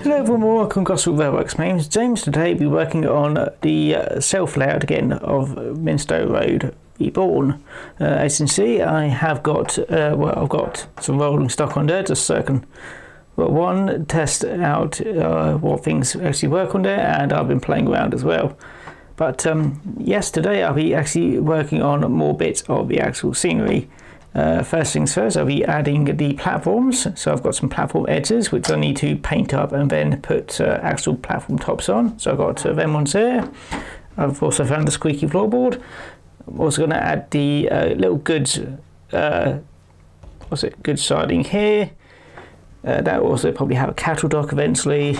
Hello everyone, welcome to Gosport Railworks. My name is James. Today we'll be working on the self-layout again of Minstowe Road, Reborn. As you can see, I have got, I've got some rolling stock on there just so I can, test out what things actually work on there, and I've been playing around as well. But yes, today I'll be actually working on more bits of the actual scenery. First things first, I'll be adding the platforms. So I've got some platform edges which I need to paint up and then put actual platform tops on. So I've got them ones there. I've also found the squeaky floorboard. I'm also going to add the little goods, goods siding here. That will also probably have a cattle dock eventually.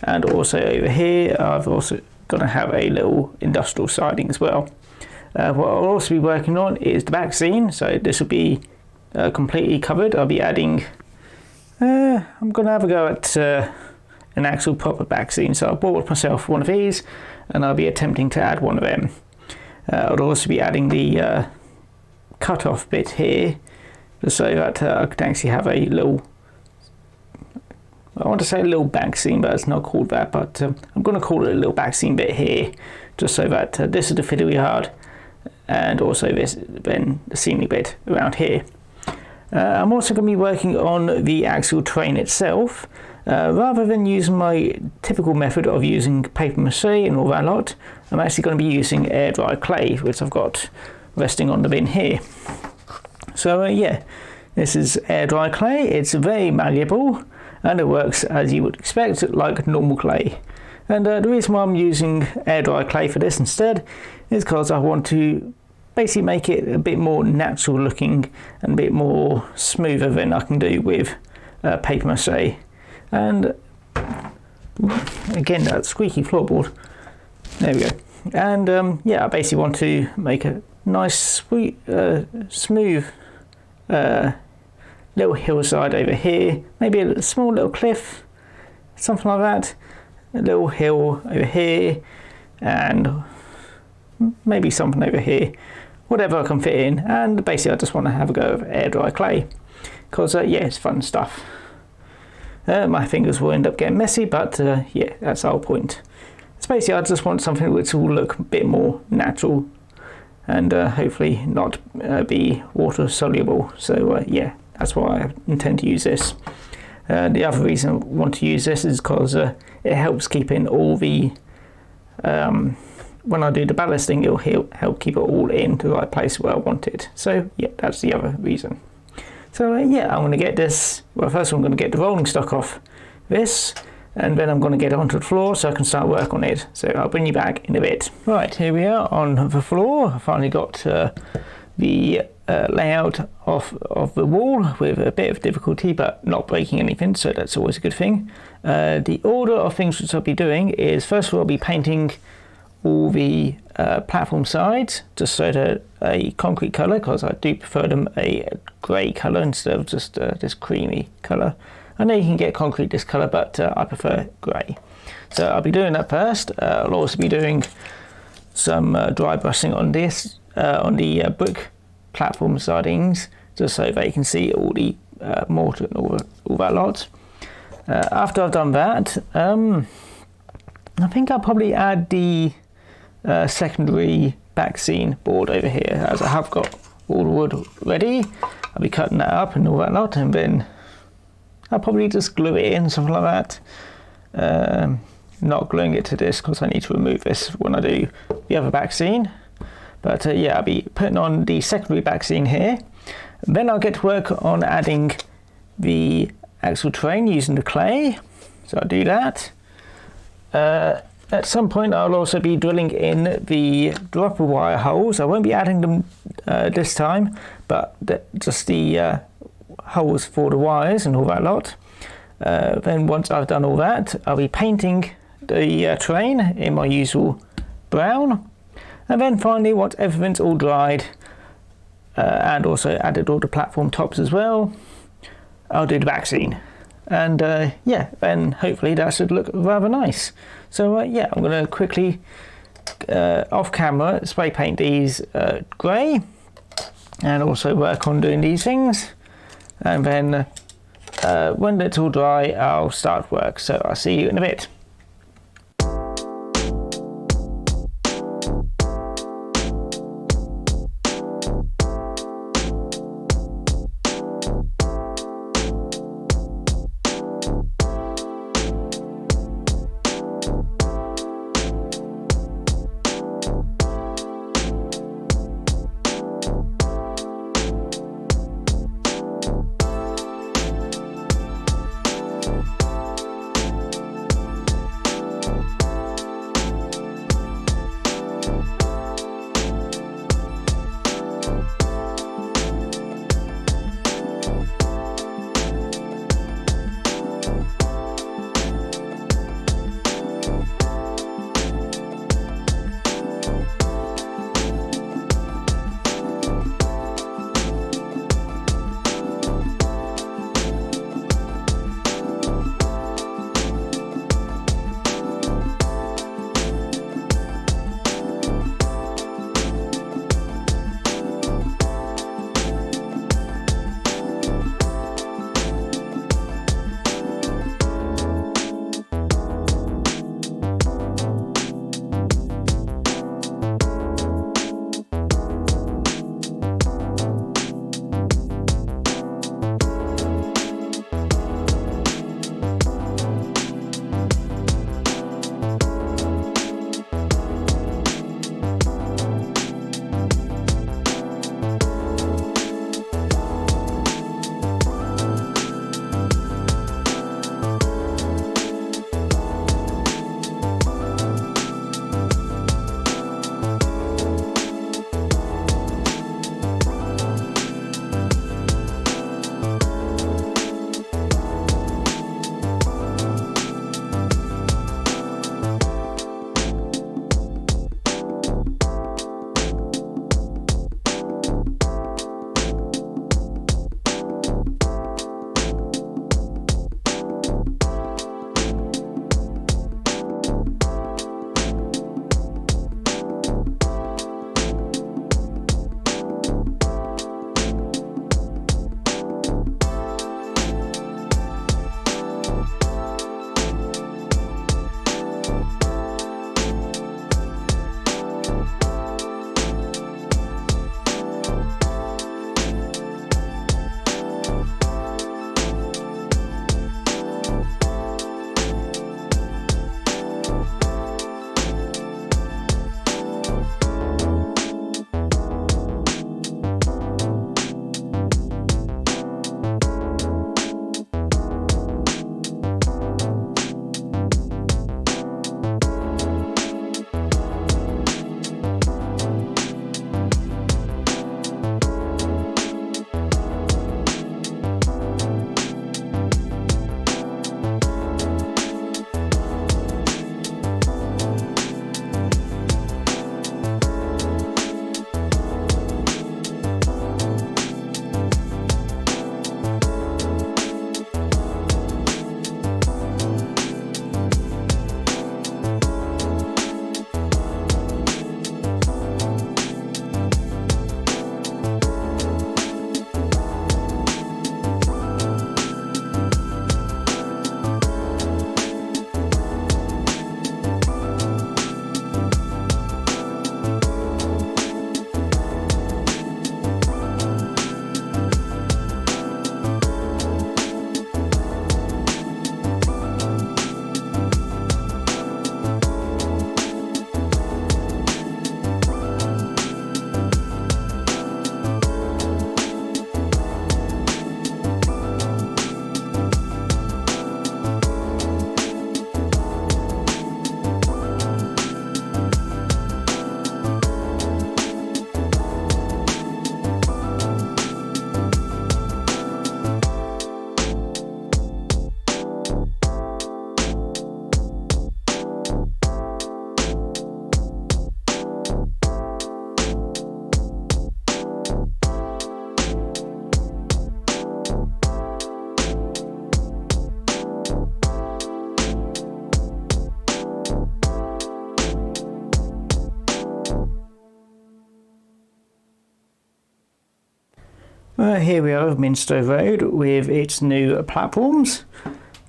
And also over here, I've also going to have a little industrial siding as well. What I'll also be working on is the back scene, so this will be completely covered. I'll be adding, I'm going to have a go at an actual proper back scene, so I bought myself one of these and I'll be attempting to add one of them. I'll also be adding the cut off bit here, just so that I can actually have a little, I want to say a little back scene, but it's not called that, but I'm going to call it a little back scene bit here, just so that this is the fiddle yard. And also this, then the scenery bit around here. I'm also going to be working on the actual train itself. Rather than using my typical method of using paper mache and all that lot, I'm actually going to be using air dry clay, which I've got resting on the bin here. So yeah, this is air dry clay. It's very malleable and it works as you would expect, like normal clay. And the reason why I'm using air dry clay for this instead is because I want to basically make it a bit more natural looking and a bit more smoother than I can do with paper mache. And again, that squeaky floorboard. There we go. And yeah, I basically want to make a nice, sweet, smooth little hillside over here. Maybe a small little cliff, something like that. A little hill over here, and maybe something over here, whatever I can fit in. And basically I just want to have a go of air dry clay because yeah, it's fun stuff. My fingers will end up getting messy, but yeah, that's the whole point. It's basically I just want something which will look a bit more natural and hopefully not be water soluble. So yeah, that's why I intend to use this. The other reason I want to use this is because it helps keep in all the, when I do the ballasting, it'll help keep it all in the right place where I want it. So yeah, that's the other reason. So yeah, I'm going to get this, well first I'm going to get the rolling stock off this, and then I'm going to get it onto the floor so I can start work on it. So I'll bring you back in a bit. Right, here we are on the floor. I finally got the layout of the wall with a bit of difficulty, but not breaking anything, so that's always a good thing. The order of things which I'll be doing is, first of all I'll be painting all the platform sides just so they're a concrete colour, because I do prefer them a grey colour instead of just this creamy colour. I know you can get concrete this colour, but I prefer grey. So I'll be doing that first. I'll also be doing some dry brushing on this, on the brick platform sidings, just so that you can see all the mortar and all that lot. After I've done that, I think I'll probably add the secondary back scene board over here, as I have got all the wood ready. I'll be cutting that up and all that lot, and then I'll probably just glue it in, something like that. Not gluing it to this because I need to remove this when I do the other back scene. But yeah, I'll be putting on the secondary back scene here. Then I'll get to work on adding the actual train using the clay. So I'll do that. At some point I'll also be drilling in the dropper wire holes. I won't be adding them this time, but just the holes for the wires and all that lot. Then once I've done all that, I'll be painting the train in my usual brown. And then finally, once everything's all dried, and also added all the platform tops as well, I'll do the back scene. And yeah, then hopefully that should look rather nice. So yeah, I'm going to quickly, off camera, spray paint these grey, and also work on doing these things. And then when it's all dry, I'll start work. So I'll see you in a bit. Here we are, Minstowe Road with its new platforms.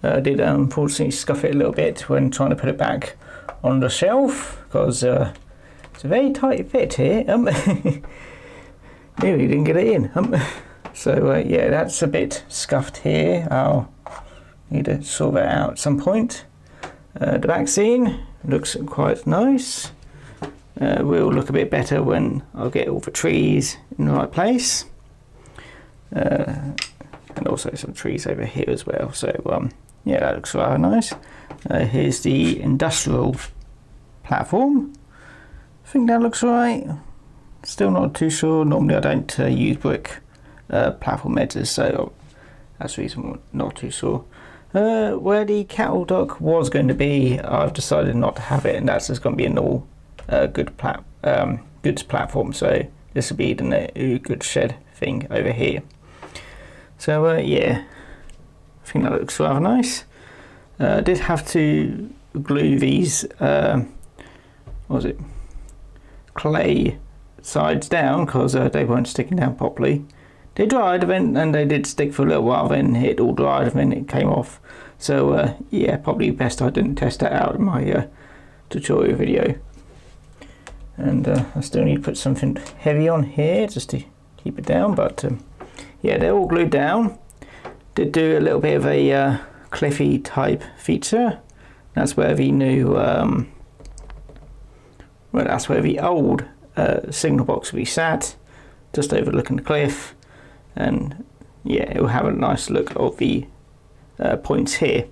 I did unfortunately scuff it a little bit when trying to put it back on the shelf because it's a very tight fit here. Nearly didn't get it in. So yeah, that's a bit scuffed here. I'll need to sort that out at some point. The back scene looks quite nice. Will look a bit better when I get all the trees in the right place. And also some trees over here as well. So yeah, that looks rather nice. Here's the industrial platform. I think that looks right. Still not too sure. Normally I don't use brick platform edges, so that's the reason I'm not too sure. Where the cattle dock was going to be, I've decided not to have it, and that's just going to be a normal goods platform. So this will be the goods shed thing over here. So yeah, I think that looks rather nice. I did have to glue these what was it, clay sides down because they weren't sticking down properly. They dried and they did stick for a little while, then it all dried and then it came off. So yeah, probably best I didn't test that out in my tutorial video. And I still need to put something heavy on here just to keep it down, but yeah, they're all glued down. Did do a little bit of a cliffy type feature. That's where the new, well, that's where the old signal box will be sat, just overlooking the cliff. And yeah, it will have a nice look of the points here,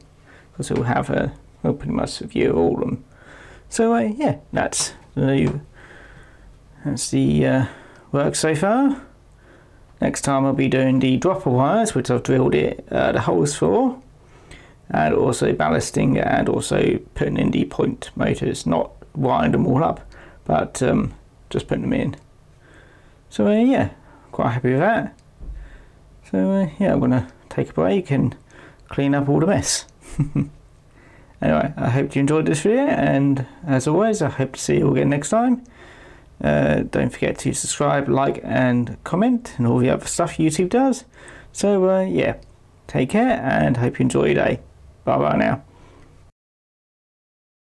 because it will have a well, pretty much a view of all of them. So yeah, that's the work so far. Next time I'll be doing the dropper wires, which I've drilled the holes for, and also ballasting and also putting in the point motors, not wiring them all up, but just putting them in. So yeah, quite happy with that. So yeah, I'm gonna take a break and clean up all the mess. Anyway, I hope you enjoyed this video, and as always, I hope to see you all again next time. Don't forget to subscribe, like and comment and all the other stuff YouTube does. So yeah, take care and hope you enjoy your day. Bye bye now.